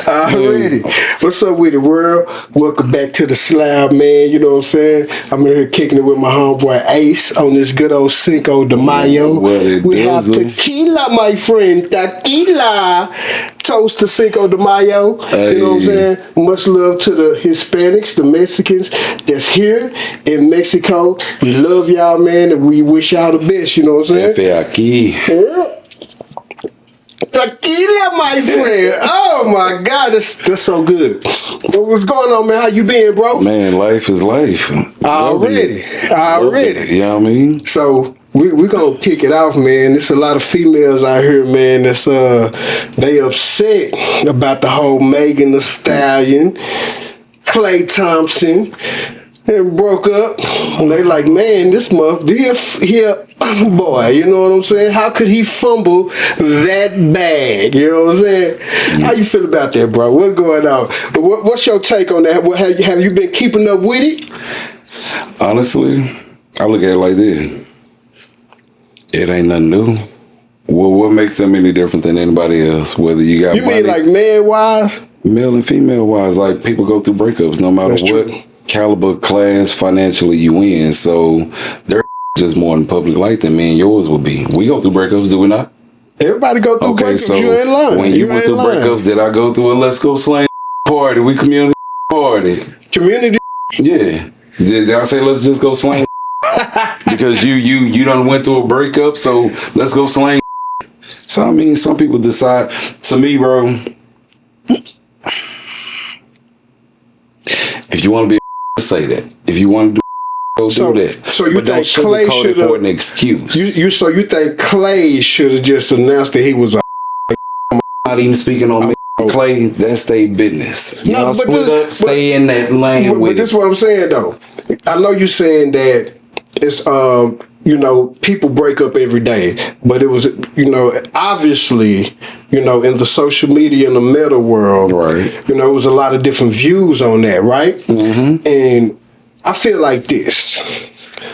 Already. What's up with it, world? Welcome back to the Slab, man. You know what I'm saying? I'm in here kicking it with my homeboy Ace on this good old Cinco de Mayo. We have tequila, my friend. Tequila. Toast to Cinco de Mayo. Hey. You know what I'm saying? Much love to the Hispanics, the Mexicans that's here in Mexico. We love y'all, man, and we wish y'all the best. You know what I'm saying? Yeah. Tequila, my friend. Oh my God, that's so good. What's going on, man? How you been, bro? Man, life is life. Already. You know what I mean? So we gonna kick it off, man. There's a lot of females out here, man. That's they upset about the whole Megan The Stallion, Klay Thompson. And broke up, and they like, man, this here, boy, you know what I'm saying? How could he fumble that bag? You know what I'm saying? How you feel about that, bro? What's going on? What's your take on that? Have you been keeping up with it? Honestly, I look at it like this. It ain't nothing new. Well, what makes them any different than anybody else? Whether you got mean like man-wise? Male and female-wise. Like, people go through breakups no matter what. True. Caliber, class, financially you in, so they're just more in public light than me and yours will be. We go through breakups, do we not? Everybody go through breakups. So you ain't lying. When you went through breakups, did I go through a let's go slang party? We community party. Community? Yeah. Did I say let's just go slang? Because you done went through a breakup, so let's go slang. So I mean, some people decide. To me, bro, if you want to be say that. If you want to do that. So you think Klay should have an excuse? You think Klay should have just announced that he was a not even speaking on me. Klay, that's their business. Y'all split up, stay in that lane with it. But this is what I'm saying though. I know you're saying that it's you know, people break up every day, but it was, you know, obviously, you know, in the social media and the meta world, right? You know, it was a lot of different views on that, right? Mm-hmm. And I feel like this.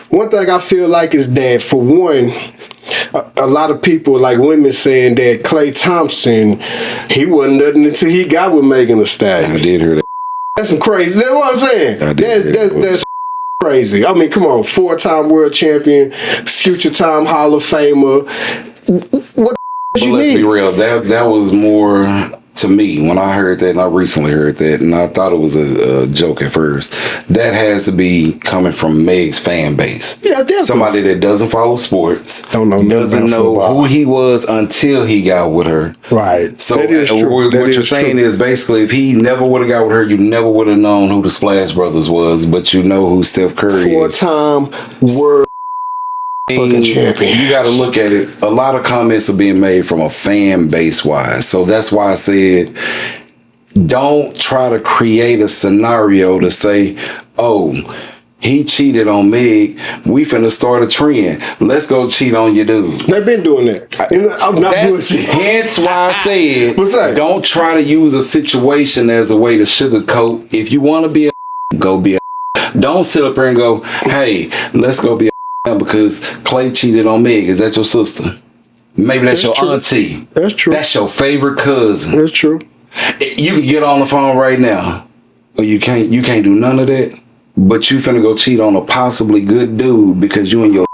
One thing I feel like is that, for one, a lot of people, like women, saying that Klay Thompson, he wasn't nothing until he got with Megan The Stallion. I did hear that. That's some crazy. That's what I'm saying. That's crazy. I mean, come on, 4-time world champion, future-time Hall of Famer. What you need? Let's be real. That was more to me when I heard that, and I recently heard that, and I thought it was a joke at first. That has to be coming from Meg's fan base. Yeah, definitely. Somebody that doesn't follow sports, doesn't know who he was until he got with her. Right. So what you're saying is basically, if he never would have got with her, you never would have known who the Splash Brothers was, but you know who Steph Curry is. 4-time world fucking champion. You got to look at it. A lot of comments are being made from a fan base wise. So that's why I said, don't try to create a scenario to say, oh, he cheated on Meg. We finna start a trend. Let's go cheat on your dude. They've been doing that. I'm not doing shit. Hence why I said, don't try to use a situation as a way to sugarcoat. If you want to be go be a. Don't sit up here and go, hey, let's go be a because Klay cheated on Meg. Is that your sister? Maybe that's your auntie. That's true. That's your favorite cousin. That's true. You can get on the phone right now. Or you can't do none of that. But you finna go cheat on a possibly good dude because you and your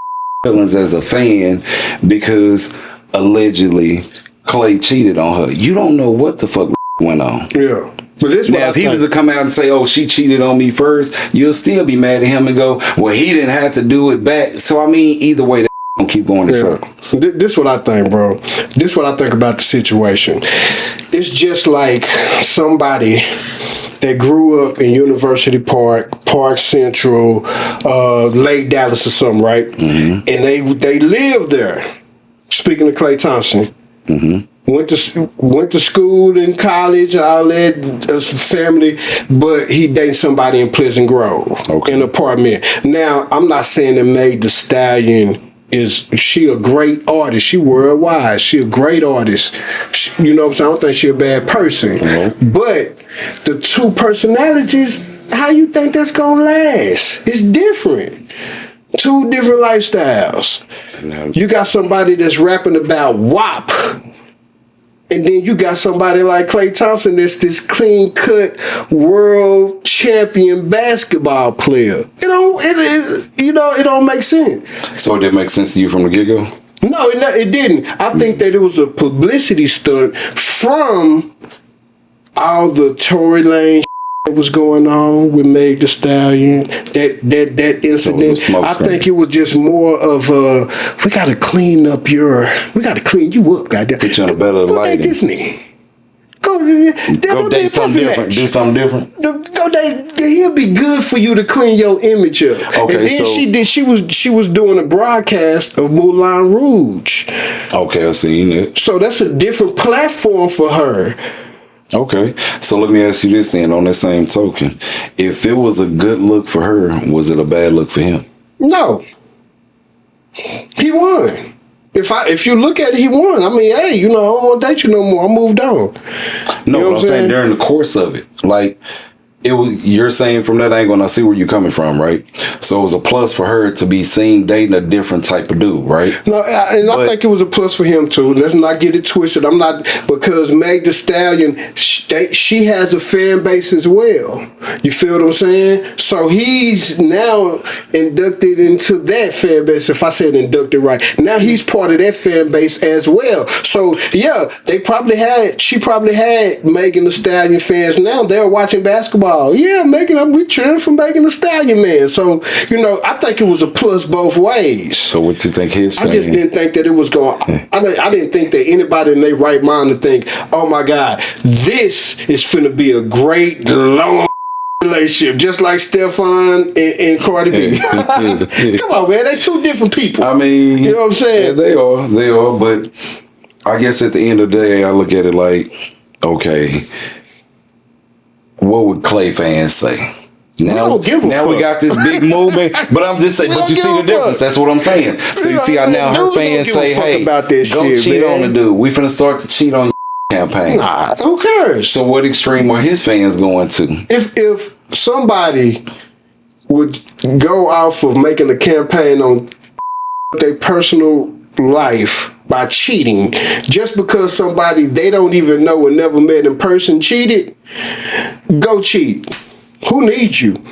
feelings as a fan because allegedly Klay cheated on her. You don't know what the fuck went on. Yeah. But this now, if he was to come out and say, oh, she cheated on me first, you'll still be mad at him and go, well, he didn't have to do it back. So, I mean, either way, don't keep going in circles. So this what I think, bro. This what I think about the situation. It's just like somebody that grew up in University Park, Park Central, Lake Dallas or something, right? Mm-hmm. And they lived there. Speaking of Klay Thompson. Mm-hmm. Went to school and college, all that family, but he dated somebody in Pleasant Grove, in an apartment. Now, I'm not saying that Megan The Stallion she a great artist. She worldwide. She a great artist. You know what I'm saying? I don't think she a bad person. Mm-hmm. But the two personalities, how you think that's gonna last? It's different. Two different lifestyles. You got somebody that's rapping about WAP. And then you got somebody like Klay Thompson that's this clean-cut world champion basketball player. It don't make sense. So it didn't make sense to you from the get-go? No, it didn't. I think that it was a publicity stunt from all the Tory Lane that was going on with Megan The Stallion, that incident. So I think it was just more of we gotta clean you up, goddamn. Put you on a better lighting. Go date Disney. Go date something different. Do something different. Go date. He'll be good for you to clean your image up. Okay, and then she was doing a broadcast of Moulin Rouge. Okay, I seen it. So that's a different platform for her. Okay, so let me ask you this then. On that same token, if it was a good look for her, was it a bad look for him? No, he won. If you look at it, he won. I mean, hey, I don't want to date you no more. I moved on. No, what I'm saying during the course of it, like you're saying from that angle, and I see where you're coming from, right? So it was a plus for her to be seen dating a different type of dude, right? No, I think it was a plus for him too. Let's not get it twisted. I'm not, because Meg The Stallion, she has a fan base as well. You feel what I'm saying? So he's now inducted into that fan base. If I said inducted right, now he's part of that fan base as well. So yeah, she probably had Megan The Stallion fans. Now they're watching basketball. Yeah, we cheering for Megan The Stallion, man. So, I think it was a plus both ways. So what you think his fan? I just didn't think that it was going, I didn't think that anybody in their right mind to think, oh my God, this is finna be a great, long relationship, just like Stefon and Cardi B. Come on, man, they're two different people. I mean, you know what I'm saying? Yeah, they are, but I guess at the end of the day, I look at it like, okay, what would Klay fans say? Now we got this big movement, but I'm just saying. But you see the difference. That's what I'm saying. So you see how now her fans say, "Hey, go cheat on the dude. We finna start to cheat on your campaign." Nah, who cares? So what extreme are his fans going to? If somebody would go off of making a campaign on their personal life by cheating, just because somebody they don't even know and never met in person cheated, go cheat. Who needs you?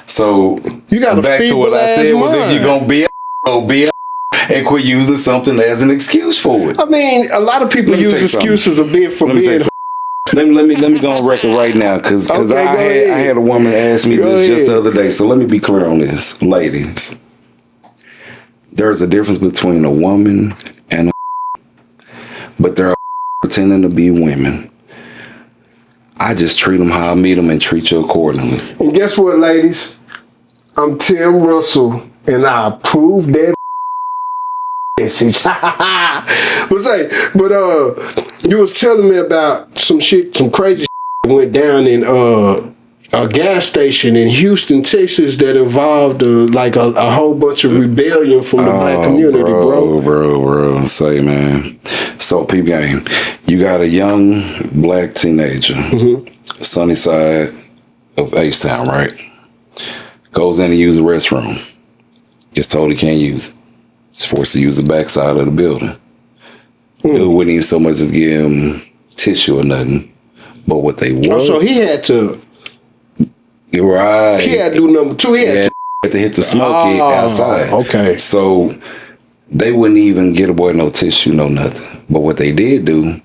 So you got back to what I said was, if you're gonna be a and quit using something as an excuse for it. I mean, a lot of people use excuses of being for being. Let me go on record right now, because I had a woman ask me this just the other day. So let me be clear on this, ladies. There's a difference between a woman and but they're pretending to be women. I just treat them how I meet them and treat you accordingly. And guess what, ladies? I'm Tim Russell, and I approve that message. But you was telling me about some crazy shit went down in a gas station in Houston, Texas, that involved a whole bunch of rebellion from the black community, bro. Say, man. So, peep game. You got a young black teenager, sunny side of H-Town, right? Goes in to use the restroom. Gets told he can't use it. He's forced to use the backside of the building. Dude wouldn't even so much as give him tissue or nothing. But what they want. Oh, so he had to. Right. He had to do number two. He had to hit the smoky outside. Okay. So they wouldn't even get a boy no tissue, no nothing. But what they did do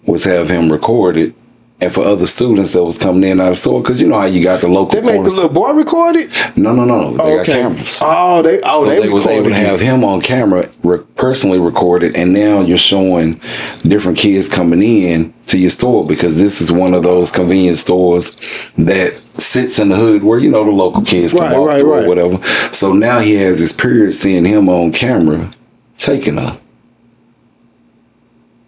was have him record it, and for other students that was coming in out of the store, because you know how you got the local. They made the little boy record it? No. They got cameras. They was able to have him on camera, personally recorded, and now you're showing different kids coming in to your store, because this is one of those convenience stores that sits in the hood where, you know, the local kids can walk through or whatever. So now he has his period seeing him on camera taking her.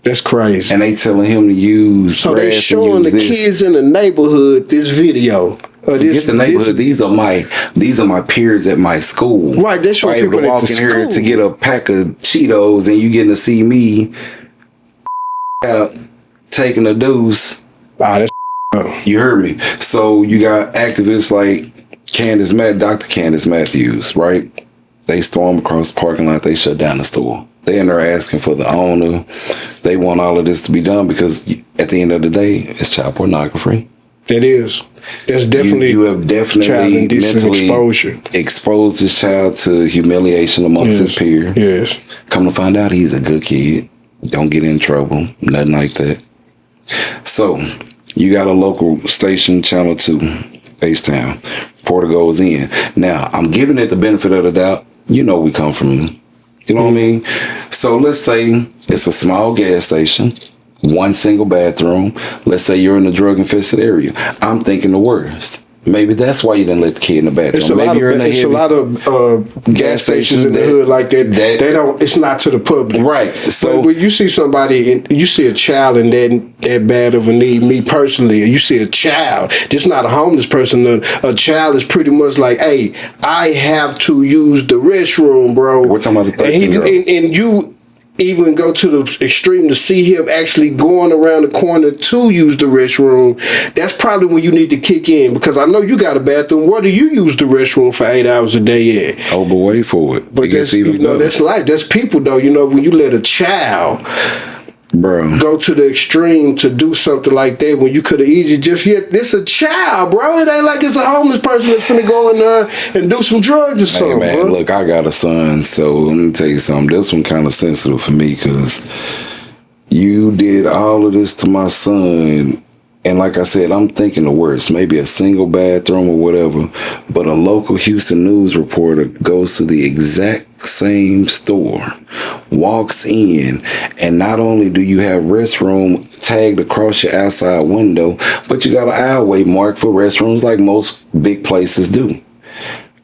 That's crazy. And they telling him to use. So they showing the kids in the neighborhood this video. Forget the neighborhood. These are my peers at my school. Right, they're showing people to walk in here to get a pack of Cheetos, and you getting to see me out taking a deuce. That's you heard me. So you got activists like Dr. Candace Matthews, right? They storm across the parking lot. They shut down the store. They in there asking for the owner. They want all of this to be done because at the end of the day, it's child pornography. It is. There's definitely you have definitely child indecent mentally exposed this child to humiliation amongst his peers. Yes. Come to find out, he's a good kid. Don't get in trouble. Nothing like that. So you got a local station, Channel 2, H-Town. Reporter goes in. Now, I'm giving it the benefit of the doubt. You know we come from, you know what I mean? So let's say it's a small gas station, one single bathroom. Let's say you're in a drug-infested area. I'm thinking the worst. Maybe that's why you didn't let the kid in the bathroom. It's a lot of gas stations in the hood like that. They don't. It's not to the public, right? So when you see somebody, and you see a child in that bad of a need. Me personally, you see a child. This not a homeless person. A child is pretty much like, hey, I have to use the restroom, bro. We're talking about the 13-year-old. And you even go to the extreme to see him actually going around the corner to use the restroom. That's probably when you need to kick in, because I know you got a bathroom. Where do you use the restroom for 8 hours a day at? Oh, but wait for it. But that's, that's life. That's people, though. When you let a child go to the extreme to do something like that, when you could have easily this a child, bro. It ain't like it's a homeless person that's finna go in there and do some drugs or something. Hey, man, bro. Look, I got a son, so let me tell you something. This one kind of sensitive for me, because you did all of this to my son. And like I said, I'm thinking the worst. Maybe a single bathroom or whatever. But a local Houston news reporter goes to the exact same store, walks in, and not only do you have restroom tagged across your outside window, but you got an aisleway marked for restrooms like most big places do.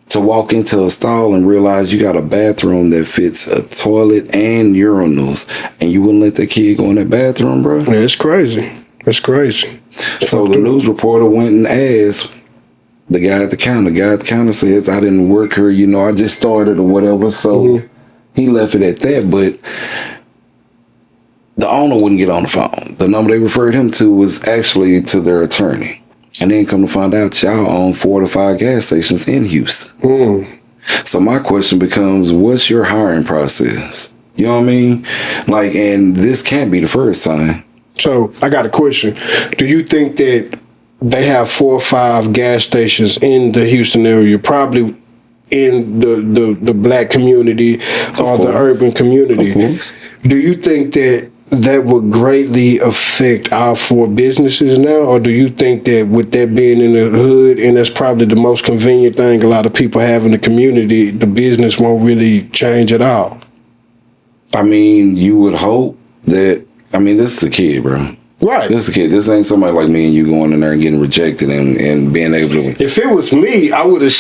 To walk into a stall and realize you got a bathroom that fits a toilet and urinals, and you wouldn't let that kid go in that bathroom, bro? Yeah, it's crazy. It's crazy. So the news reporter went and asked the guy at the counter. The guy at the counter says, I didn't work here, I just started or whatever. So he left it at that. But the owner wouldn't get on the phone. The number they referred him to was actually to their attorney. And then come to find out, y'all own 4 to 5 gas stations in Houston. So my question becomes, what's your hiring process? You know what I mean? Like, and this can't be the first time. So I got a question. Do you think that they have 4 or 5 gas stations in the Houston area, probably in the black community or the urban community? Of course. Do you think that would greatly affect our 4 businesses now? Or do you think that with that being in the hood, and that's probably the most convenient thing a lot of people have in the community, the business won't really change at all? I mean, you would hope that. This is a kid, bro. Right. This is a kid. This ain't somebody like me and you going in there and getting rejected and being able to. If it was me, I would have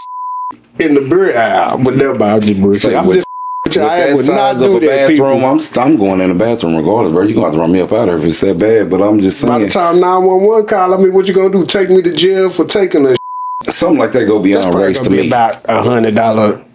in the beer aisle. But never mind, I'm just with that size of a bathroom, I'm going in the bathroom regardless, bro. You're going to have to run me up out of here if it's that bad. But I'm just saying. By the time 911 call, what you going to do? Take me to jail for taking a something like that go beyond race to me. About $100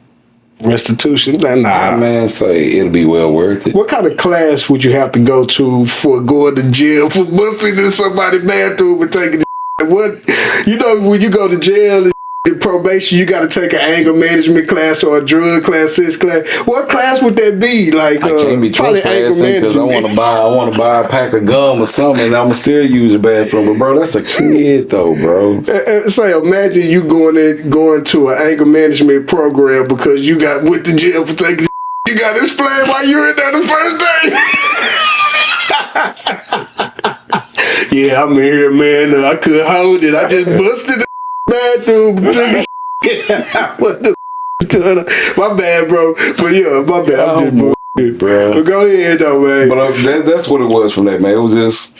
restitution. Nah, man, say it'll be well worth it. What kind of class would you have to go to for going to jail for busting in somebody's bathroom and taking the what? When you go to jail and probation, you got to take an anger management class or a drug class, sis class. What class would that be? Like, I can't be trespassing because I want to buy a pack of gum or something, and I'ma still use the bathroom. But bro, that's a kid though, bro. Say, imagine you going to an anger management program because you went to jail for taking. You got to explain why you were in there the first day. Yeah, I'm here, man. I couldn't hold it. I just busted the bathroom. What the going on? My bad, bro. But yeah, my bad. I'm just bullshit, bro. But go ahead, though, man. But that's what it was from that, man. It was just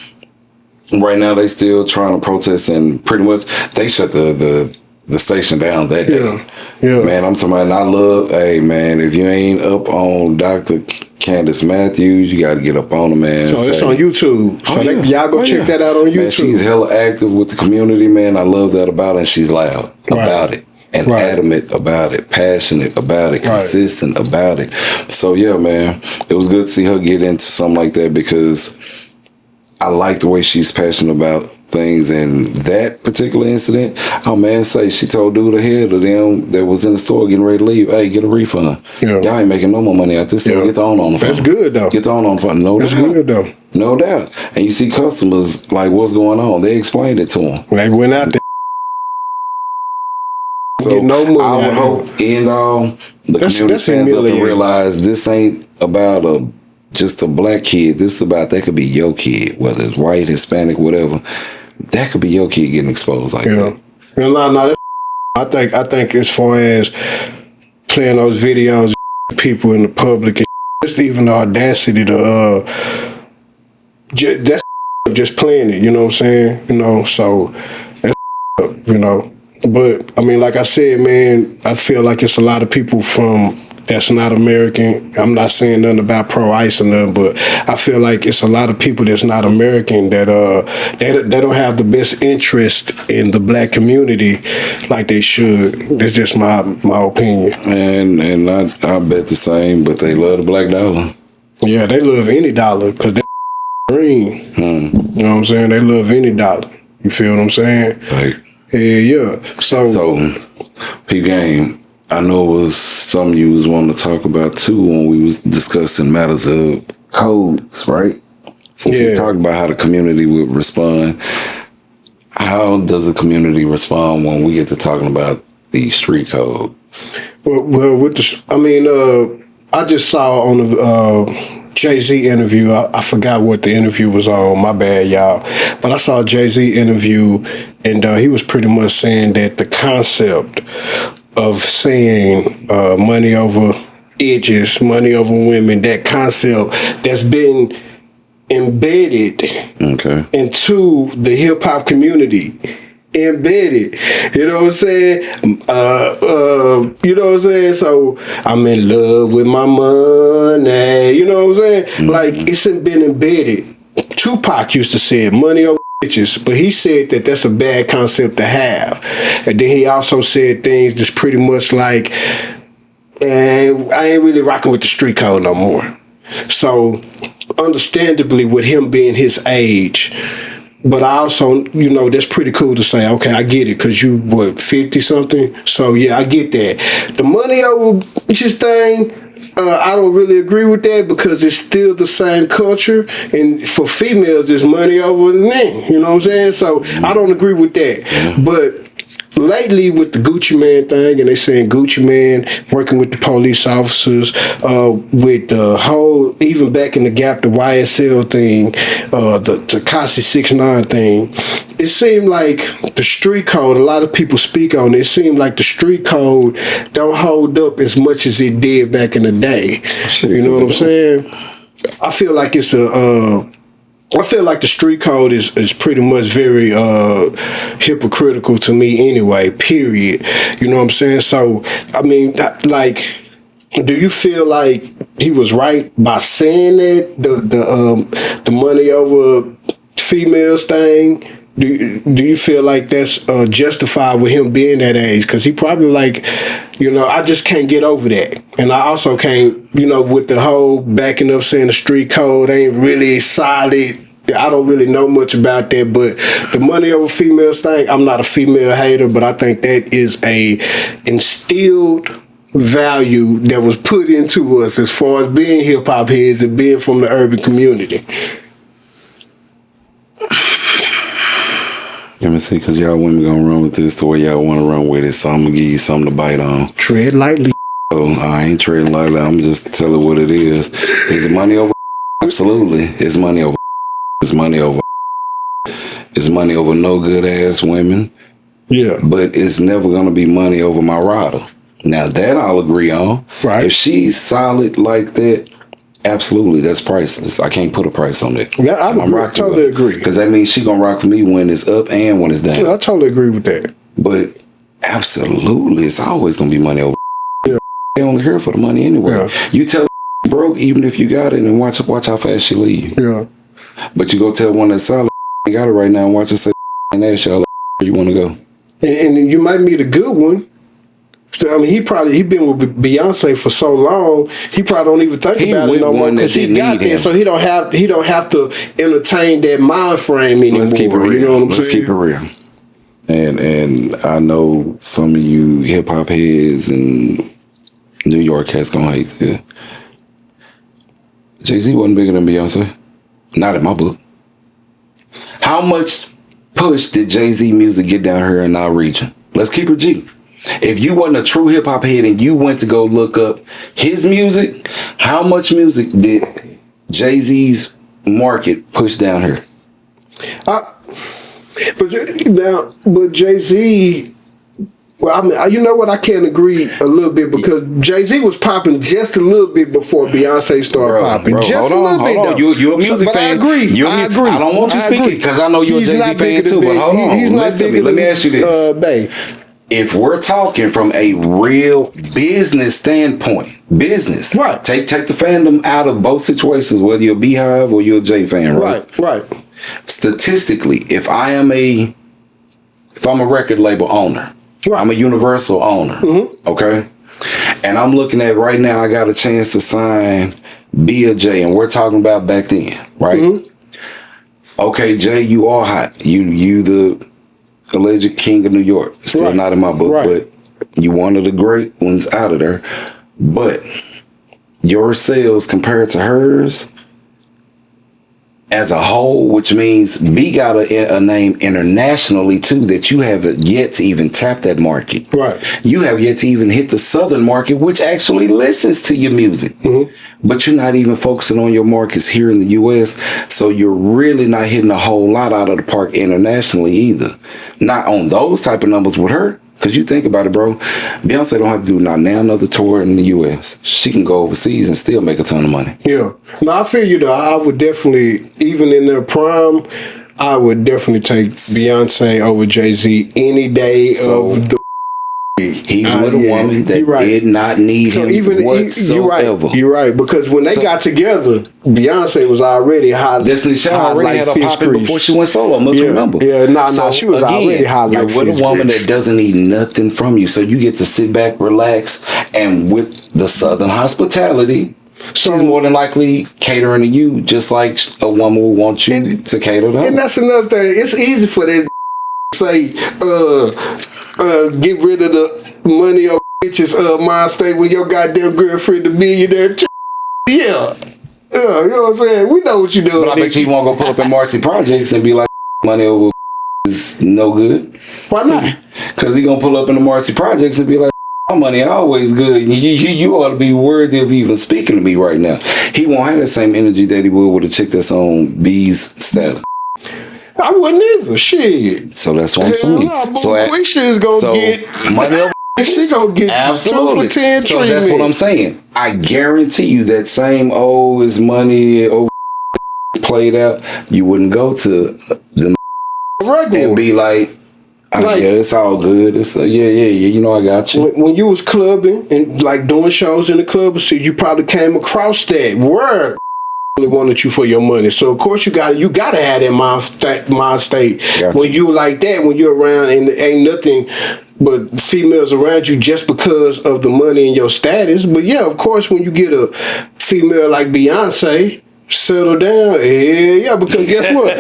right now they still trying to protest, and pretty much they shut the station down that day. Yeah. Man, I'm talking about, and I love, hey, man, if you ain't up on Dr. Candace Matthews, you got to get up on her, man. So it's on YouTube. So y'all go check that out on YouTube. Man, she's hella active with the community, man. I love that about her, and she's loud about it. And adamant about it, passionate about it, consistent about it. So, yeah, man, it was good to see her get into something like that, because I like the way she's passionate about things in that particular incident. Oh man, say she told dude ahead of them that was in the store getting ready to leave, hey, get a refund. Yeah. Y'all ain't making no more money out this. So get the owner on the phone. That's good though. Get the owner on the phone. No doubt. That's good though. No doubt. And you see customers like, what's going on? They explained it to them. They went out there. So get no money. I would hope in all the community stands up and realize this ain't about just a black kid. This is about, that could be your kid, whether it's white, Hispanic, whatever. That could be your kid getting exposed like that. No, I think as far as playing those videos, people in the public, and just even the audacity to that's just playing it. You know what I'm saying? You know, so that's you know. But I mean, like I said, man, I feel like it's a lot of people that's not American. I'm not saying nothing about pro-ICE or nothing, but I feel like it's a lot of people that's not American that they don't have the best interest in the black community like they should. That's just my opinion. And I bet the same, but they love the black dollar. Yeah, they love any dollar because they're green. You know what I'm saying? They love any dollar. You feel what I'm saying? Right. Yeah. So P-Game, I know it was something you was wanting to talk about too when we was discussing matters of codes, right? So we talked about how the community would respond. How does the community respond when we get to talking about these street codes? Well, with I just saw on the Jay-Z interview. I forgot what the interview was on. My bad, y'all. But I saw a Jay-Z interview, and he was pretty much saying that the concept of saying money over edges, money over women, that concept that's been embedded into the hip-hop community. Embedded, you know what I'm saying? You know what I'm saying? So I'm in love with my money, you know what I'm saying? Mm-hmm. Like, it's been embedded. Tupac used to say money over bitches, but he said that that's a bad concept to have. And then he also said things that's pretty much like, and I ain't really rocking with the street code no more. So, understandably, with him being his age, but I also, you know, that's pretty cool to say, okay, I get it, because you, 50-something? So, yeah, I get that. The money over bitches thing, I don't really agree with that because it's still the same culture. And for females, it's money over the men. You know what I'm saying? So, I don't agree with that. But lately with the Gucci Man thing, and they saying Gucci Man working with the police officers, with the whole, even back in the Gap, the YSL thing, the Tekashi 6ix9ine thing, it seemed like the street code, a lot of people speak on it, it seemed like the street code don't hold up as much as it did back in the day. You know what I'm saying? I feel like I feel like the street code is pretty much very hypocritical to me anyway, period. You know what I'm saying? So, I mean, like, do you feel like he was right by saying that, the money over females thing? Do you feel like that's justified with him being that age? Because he probably like, you know, I just can't get over that. And I also can't, you know, with the whole backing up saying the street code ain't really solid. I don't really know much about that, but the money over females thing, I'm not a female hater, but I think that is a instilled value that was put into us as far as being hip-hop heads and being from the urban community. Let me see, because y'all women gonna run with this the way y'all want to run with it, so I'm gonna give you something to bite on. Tread lightly. Oh, I ain't treading lightly. I'm just telling what it is. Is it money over? Absolutely. It's money over. It's money over. It's money over no good ass women. Yeah. But it's never gonna be money over my rider. Now that I'll agree on. Right. If she's solid like that, absolutely, that's priceless. I can't put a price on that. Yeah, I totally agree. Because that means she gonna rock for me when it's up and when it's down. Yeah, I totally agree with that. But absolutely, it's always gonna be money over. Yeah. They only here for the money anyway. Yeah. You tell broke even if you got it, and watch how fast she leave. Yeah. But you go tell one that's solid, got it right now, and watch her say, and ask y'all where you want to go. And you might meet a good one. So, I mean, he been with Beyonce for so long. He probably don't even think about it no more because he got there, so he don't have to entertain that mind frame anymore. Let's keep it real. You know what I'm saying? Let's keep it real. And I know some of you hip hop heads in New York cats gonna hate this. Jay-Z wasn't bigger than Beyonce. Not in my book. How much push did Jay-Z music get down here in our region? Let's keep it G. If you wasn't a true hip hop head and you went to go look up his music, how much music did Jay-Z's market push down here? But Jay-Z, well, I mean, you know what? I can't agree a little bit because Jay-Z was popping just a little bit before Beyonce started popping. Just a little bit. Though. You're a music fan. I agree. I agree. I don't want you speaking because I know you're a Jay-Z fan too. But hold on, let me ask you this. Babe. If we're talking from a real business standpoint, right? Take the fandom out of both situations, whether you're a Beehive or you're a J fan, right? Right. Statistically, if I'm a record label owner, right. I'm a Universal owner, okay, and I'm looking at right now, I got a chance to sign B or J, and we're talking about back then, right? Okay, Jay, you are hot. You the alleged king of New York. Still not in my book, but you one of the great ones out of there. But your sales compared to hers as a whole, which means B got a name internationally too that you haven't yet to even tap that market. Right. You have yet to even hit the southern market, which actually listens to your music. But you're not even focusing on your markets here in the U.S., so you're really not hitting a whole lot out of the park internationally either. Not on those type of numbers with her. Because you think about it, bro. Beyonce don't have to do now another tour in the U.S. She can go overseas and still make a ton of money. Yeah. No, I feel you, though. I would definitely, even in their prime, I would definitely take Beyonce over Jay-Z any day of the He's with a woman that did not need him whatsoever. You're right. Because when they got together, Beyonce was already hot. Destiny Child already had a popping before she went solo. Must remember. Yeah, she was already hot like you're with a woman that doesn't need nothing from you. So you get to sit back, relax, and with the Southern hospitality, she's more than likely catering to you just like a woman would want you to cater to her. And that's another thing. It's easy for that say, get rid of the money or bitches mind state when your goddamn girlfriend a millionaire. Yeah. You know what I'm saying? We know what you're doing. But I bet you won't go pull up in Marcy Projects and be like, money over is no good. Why not? Because he gonna pull up in the Marcy Projects and be like, my money always good. You ought to be worthy of even speaking to me right now. He won't have the same energy that he would with a chick that's on B's status. I wouldn't either. Shit. So that's what I'm saying. No, so Quisha is gonna get money over. She's gonna get absolutely 2 for 10 So that's what I'm saying. I guarantee you that same is money over played out. You wouldn't go to the regular and be like, yeah, it's all good. It's yeah. You know, I got you. When you was clubbing and like doing shows in the club, so you probably came across that word. Wanted you for your money, so of course you gotta have that mind state when you like that, when you're around and ain't nothing but females around you just because of the money and your status. But yeah, of course, when you get a female like Beyonce, settle down, yeah, because guess what?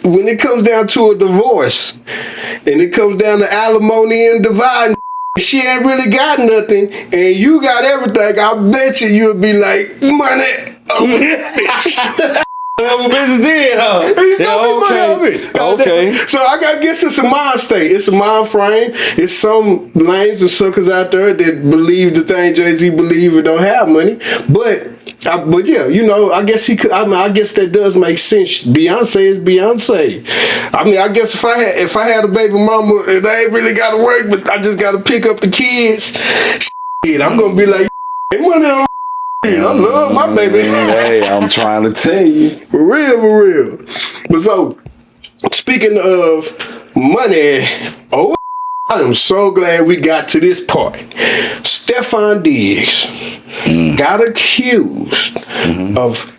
When it comes down to a divorce and it comes down to alimony and divide, she ain't really got nothing, and you got everything. I bet you'll be like, money over bitch. Business did, huh? Okay. So I guess it's a mind state. It's a mind frame. It's some lames and suckers out there that believe the thing Jay-Z believe and don't have money. But yeah, you know, I guess he could. I guess that does make sense. Beyonce is Beyonce. I mean, I guess if I had a baby mama and I ain't really got to work, but I just got to pick up the kids, I'm gonna be like, money on. I love my baby. Hey, I'm trying to tell you. For real. But so, speaking of money, I am so glad we got to this part. Stefon Diggs got accused of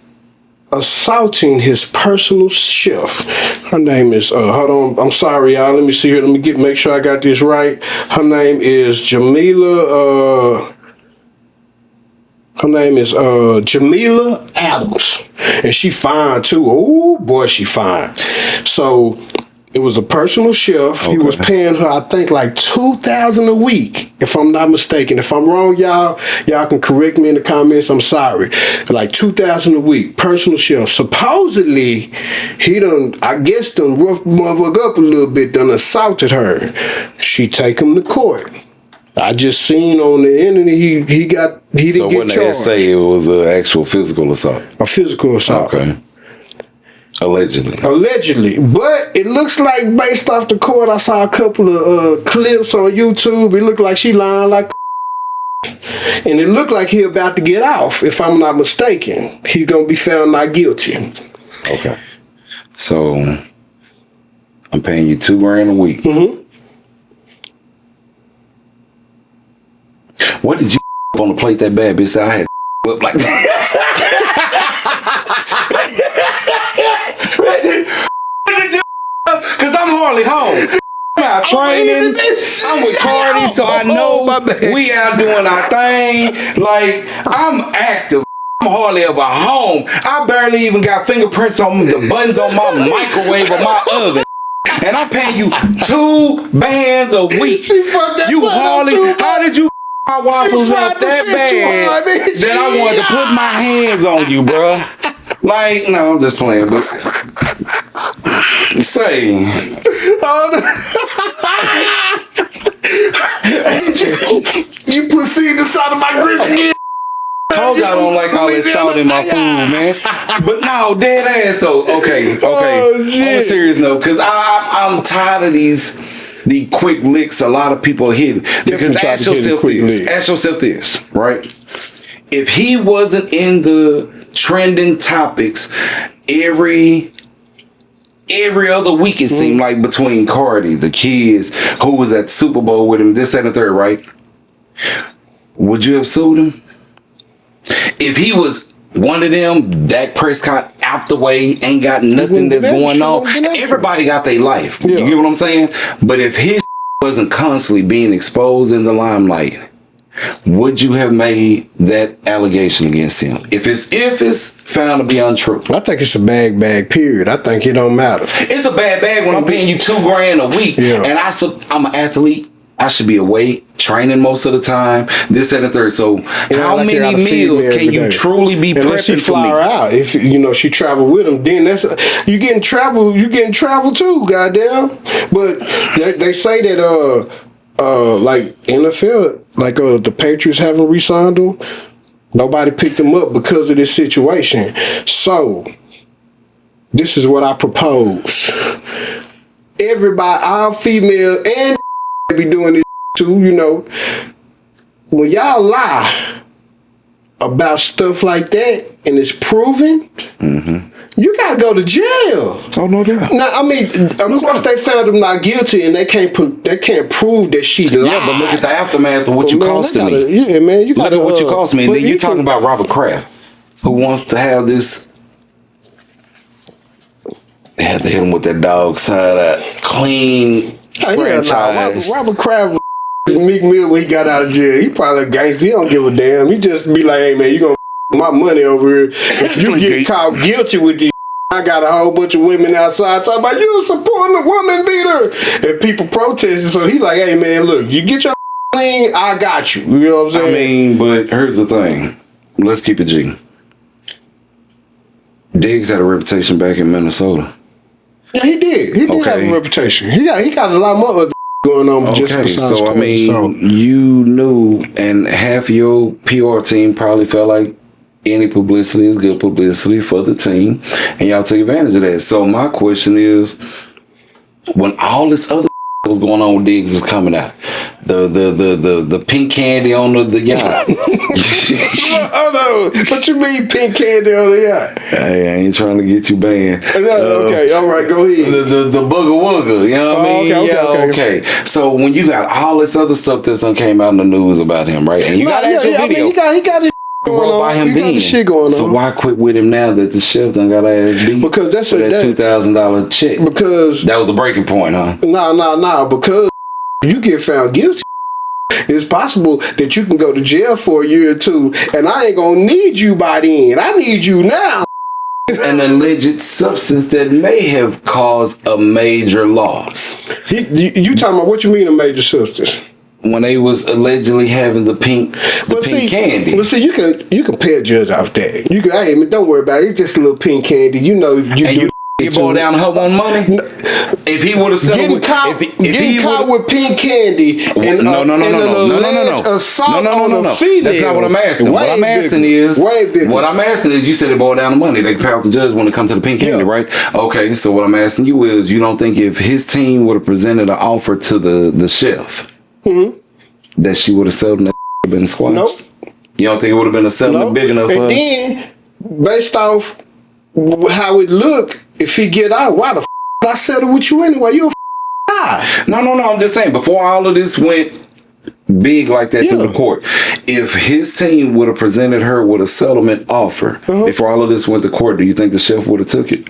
assaulting his personal chef. Her name is hold on, I'm sorry y'all, let me see here, let me make sure I got this right. Her name is Jamila Adams, and she fine too. Oh boy, she fine. So it was a personal chef. Okay. He was paying her, I think, like $2,000 a week, if I'm not mistaken. If I'm wrong, y'all can correct me in the comments. I'm sorry. Like $2,000 a week, personal chef. Supposedly, he done roughed motherfucker up a little bit, done assaulted her. She take him to court. I just seen on the internet he didn't get charged. So when they say it was an actual physical assault? A physical assault. Okay. Allegedly. But it looks like, based off the court, I saw a couple of clips on YouTube. It looked like she lying like and it looked like he about to get off, if I'm not mistaken. He's going to be found not guilty. Okay. So, I'm paying you $2,000 a week. Mm-hmm. What did you on the plate that bad, bitch? I had up like that. Because I'm hardly home. I'm out training. I'm with Cardi, so I know we out doing our thing. Like, I'm active. I'm hardly ever home. I barely even got fingerprints on the buttons on my microwave or my oven. And I'm paying you $2 a week. You hardly. How did you my waffles up that bad that I wanted to put my hands on you, bro? Like, no, I'm just playing, but say, you put seed inside of my grits again. Told y'all I don't like all this salt in my food, man. But no, dead ass. So okay. Oh, on a serious note, because I'm tired of the quick licks a lot of people are hitting. Because ask yourself this, right? If he wasn't in the trending topics every other week, it seemed like, between Cardi, the kids, who was at the Super Bowl with him, this, that, and the third, right? Would you have sued him? If he was one of them, Dak Prescott out the way, ain't got nothing that's going on. Everybody got their life. Yeah. You get what I'm saying? But if his wasn't constantly being exposed in the limelight, would you have made that allegation against him? If it's found to be untrue. I think it's a bag, period. I think it don't matter. It's a bag when I'm paying you $2,000 a week, and I'm an athlete. I should be away training most of the time. This, that, and the third. So, how many meals can you truly be prepping for me? Her out. If she travel with him, then that's you getting travel. You getting travel too, goddamn. But they say that like NFL, like the Patriots haven't re-signed him. Nobody picked him up because of this situation. So, this is what I propose. Everybody, all female and be doing this too, when y'all lie about stuff like that and it's proven, you gotta go to jail. Oh, no doubt. Now, I mean, of course they found him not guilty and they can't prove that she lied. Yeah, but look at the aftermath of what you costed me. Yeah, man, you gotta look at what you cost me. And then you're talking about Robert Kraft, who wants to have this. They had to hit him with that dog side out clean. Franchise. Robert Kraft was Meek Mill when he got out of jail. He probably a gangster. He don't give a damn. He just be like, hey man, you gonna my money over here. If you get caught guilty with this, I got a whole bunch of women outside talking about you supporting a woman beater. And people protesting. So he like, hey man, look, you get your clean, I got you. You know what I'm saying? I mean, but here's the thing. Let's keep it G. Diggs had a reputation back in Minnesota. Yeah, he did. He did have a reputation. He got a lot more other going on. So I mean, you knew, and half your PR team probably felt like any publicity is good publicity for the team, and y'all take advantage of that. So my question is, when all this other was going on with Diggs was coming out, the pink candy on the yacht. Hold on, what you mean pink candy on the yacht? Hey, I ain't trying to get you banned. Okay, all right, go ahead. The booger wooger, you know what I mean? Okay. So when you got all this other stuff that's came out in the news about him, right? And you got actual video. I mean, he got his brought by him then. Shit going so on. why quit with him now that the chef done got ass beat? Because that's that $2,000 check. Because that was the breaking point, huh? Nah. Because you get found guilty, it's possible that you can go to jail for a year or two, and I ain't gonna need you by then. I need you now. An alleged substance that may have caused a major loss. You talking about what you mean a major substance? When they was allegedly having the pink candy. Well, see, you can pay a judge off that. You can, hey, don't worry about it. It's just a little pink candy. You know, you boil down her on money. No, if he would have settled getting caught with pink candy and no. assault on a female. That's not what I'm asking. What I'm asking is, you said it boiled down to money. They pay out the judge when it comes to the pink candy, right? Okay, so what I'm asking you is, you don't think if his team would have presented an offer to the chef, that she would have settled and that been squashed? Nope. You don't think it would have been a settlement big enough for her? And then, based off how it look, if he get out, why the I settle with you anyway? You a guy. No. I'm just saying, before all of this went big like that through the court, if his team would have presented her with a settlement offer before all of this went to court, do you think the chef would have took it?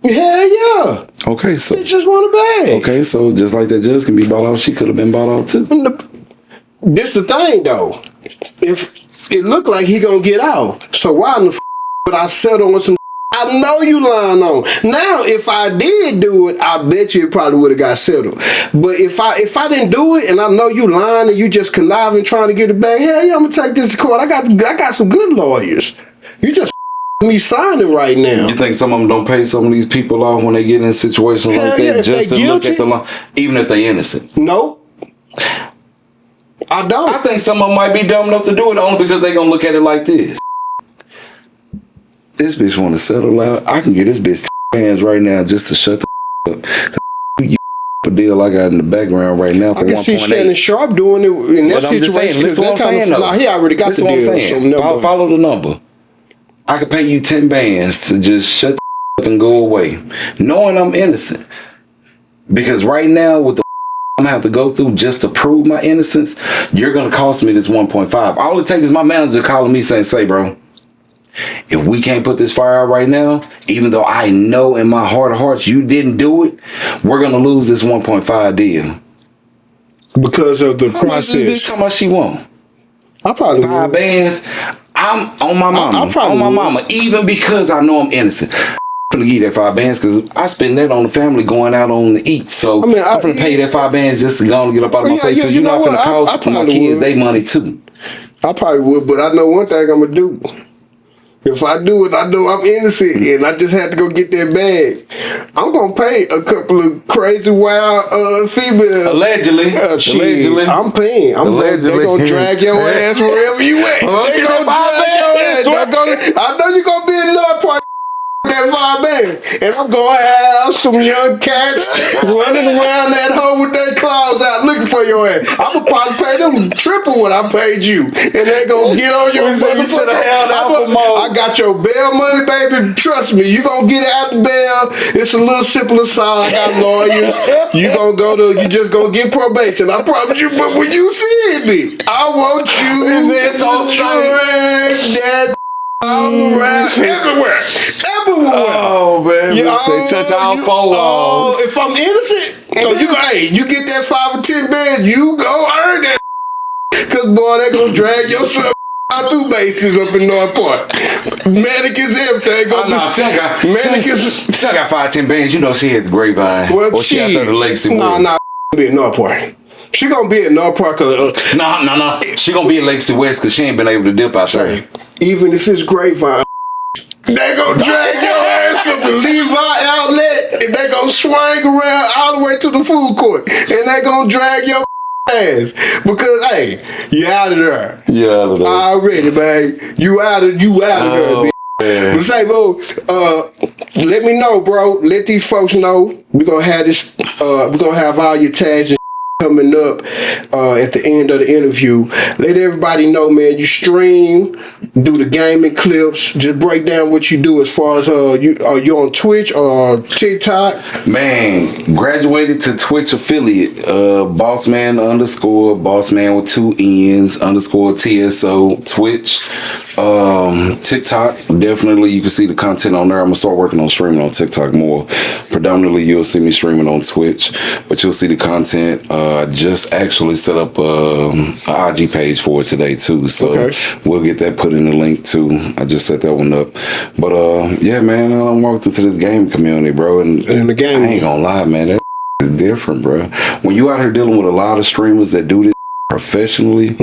Hell yeah. Okay, so they just want a bag. Okay, so just like that judge can be bought out, she could have been bought out too. This the thing though. If it looked like he gonna get out, so why in the would I settle on some I know you lying on. Now, if I did do it, I bet you it probably would have got settled. But if I didn't do it, and I know you lying and you just conniving trying to get it back, hell yeah, I'm gonna take this to court. I got some good lawyers. You just me signing right now. You think some of them don't pay some of these people off when they get in situations like that just to look at the law, even if they innocent? No. I don't. I think some of them might be dumb enough to do it only because they gonna look at it like this. This bitch want to settle out. I can get this bitch hands right now just to shut the up. You a deal I got in the background right now for 1.8. I can see Shannon Sharp doing it in that situation. Listen what I'm saying though. He already got the deal. So follow the number. I could pay you 10 bands to just shut the up and go away, knowing I'm innocent. Because right now with the I'm gonna have to go through just to prove my innocence, you're gonna cost me this 1.5. All it takes is my manager calling me saying, "Say, bro, if we can't put this fire out right now, even though I know in my heart of hearts you didn't do it, we're gonna lose this 1.5 deal." Because of the process. How much she want? I probably 5 bands. I'm on my mama. On my mama. Even because I know I'm innocent. I'm gonna give you that 5 bands because I spend that on the family going out on the eat. So I'm gonna pay you that 5 bands just to go and get up out of my face. So you're not gonna cost my kids their money too. I probably would, but I know one thing I'm gonna do. If I do it, I know I'm innocent and I just have to go get that bag. I'm gonna pay a couple of crazy wild females. Allegedly. I'm paying. They're gonna drag your ass wherever you at. They gonna drag your ass. I know you're gonna be in love part that 5 band. And I'm gonna have some young cats running around that hole with their claws out looking for your ass. I'm gonna probably pay them triple what I paid you. And they gonna get on your I got your bail money, baby. Trust me, you gonna get out the bail. It's a little simpler side. I got lawyers. You just gonna get probation. I promise you, but when you see me, I want you to drag that all around, everywhere. Oh man, touch all 4 walls. If I'm innocent, so you get that 5 or 10 bands, you go earn that. Cause boy, they gonna drag your son out through bases up in North Park. Mannequins, everything. She got 5, 10 bands. You know she had the grapevine. Well, or she out there the Legacy West. Nah, be in North Park. She gonna be in North Park. No. She gonna be in Legacy West because she ain't been able to dip out there. Even if it's grapevine, they gonna drag your ass up to Levi Outlet and they gonna swing around all the way to the food court and they gonna drag your ass because hey, you out of there. You out of there already, man. You out of there, bitch. But say, bro, let me know, bro. Let these folks know. We're gonna have this. We're gonna have all your tags and coming up at the end of the interview. Let everybody know, man, you stream, do the gaming clips, just break down what you do as far as you on Twitch or TikTok? Man, graduated to Twitch affiliate, Bossman Bossman with 2 N's _TSO, Twitch, TikTok. Definitely, you can see the content on there. I'm gonna start working on streaming on TikTok more. Predominantly, you'll see me streaming on Twitch, but you'll see the content. Just actually set up an IG page for it today too, so we'll get that put in the link too. I just set that one up, but yeah, man, I'm walked into this game community, bro, and the game, I ain't gonna lie, man, that is different, bro. When you out here dealing with a lot of streamers that do this professionally,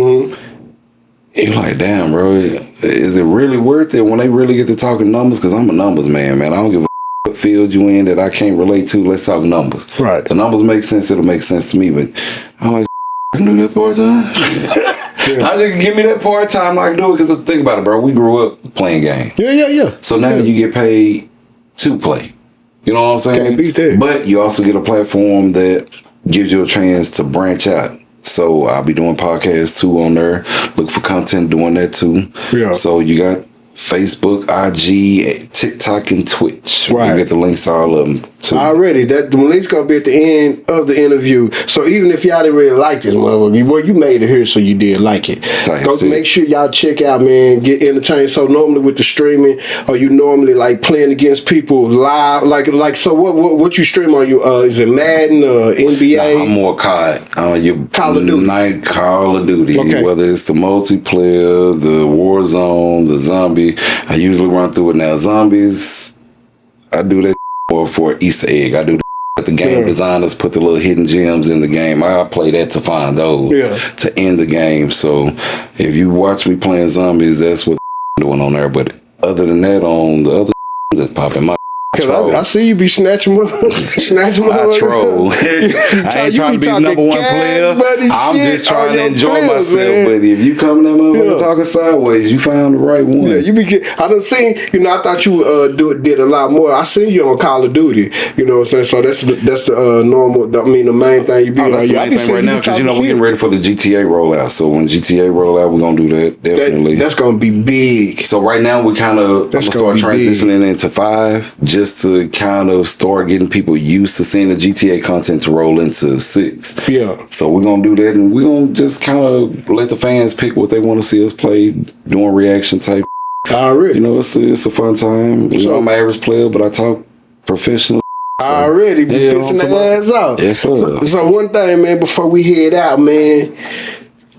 you're like, damn, bro, is it really worth it when they really get to talking numbers? Because I'm a numbers man. I don't give a what field you in that I can't relate to. Let's talk numbers. Right. The numbers make sense. It'll make sense to me. But I'm like, I can do that part time. I think give me that part time. I can do it because think about it, bro. We grew up playing games. Yeah. So now you get paid to play. You know what I'm saying? Can't beat that. But you also get a platform that gives you a chance to branch out. So I'll be doing podcasts too on there. Look for content doing that too. Yeah. So you got Facebook, IG, TikTok, and Twitch. Right. You get the links to all of them too. Already, the link's gonna be at the end of the interview. So even if y'all didn't really like this motherfucker, well, you made it here, so you did like it. Go make sure y'all check out, man. Get entertained. So normally with the streaming, are you normally like playing against people live? Like so what you stream on? You is it Madden, NBA? Nah, I'm more COD. Call of Duty. Night Call of Duty. Okay. Whether it's the multiplayer, the Warzone, the zombie. I usually run through it now. Zombies, I do that more for Easter egg. I do that the game designers put the little hidden gems in the game. I play that to find those to end the game. So if you watch me playing zombies, that's what I'm doing on there. But other than that, on the other, I'm just popping my. I see you be snatching my I troll. I ain't trying to be number one player. I'm just trying to enjoy myself. Man. But if you come in that motherfucker talking sideways, you found the right one. Yeah, you be. I done seen. I thought you did a lot more. I seen you on Call of Duty. You know what I'm saying? So that's the normal. I mean, the main thing you be. That's the main thing right now because we're getting ready for the GTA rollout. So when GTA roll out, we're gonna do that definitely. That's gonna be big. So right now we kind of gonna start transitioning into 5. Just to kind of start getting people used to seeing the GTA content to roll into 6. Yeah. So we're going to do that, and we're going to just kind of let the fans pick what they want to see us play, doing reaction type. Already. It's a fun time. I'm an average player, but I talk professional. So, already. Be pissing their ass off. Yes, sir. So one thing, man, before we head out, man,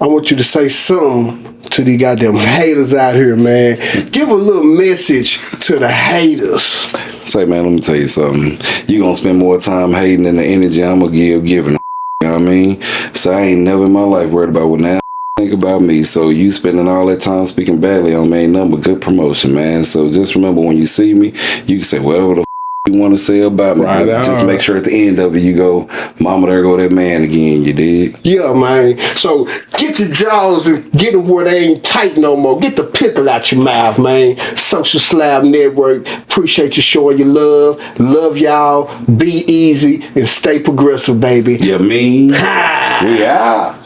I want you to say something to the goddamn haters out here, man. Give a little message to the haters. Say, man, let me tell you something. You gonna spend more time hating than the energy I'm gonna giving. You know what I mean? So I ain't never in my life worried about what now think about me. So you spending all that time speaking badly on me ain't nothing but good promotion, man. So just remember, when you see me, you can say whatever the you want to say about me. Right, just make sure at the end of it you go, mama, there go that man again. You dig? Yeah, man. So get your jaws and get them where they ain't tight no more. Get the pickle out your mouth, man. Social Slab Network. Appreciate you showing your love. Love y'all. Be easy and stay progressive, baby. You mean? We out.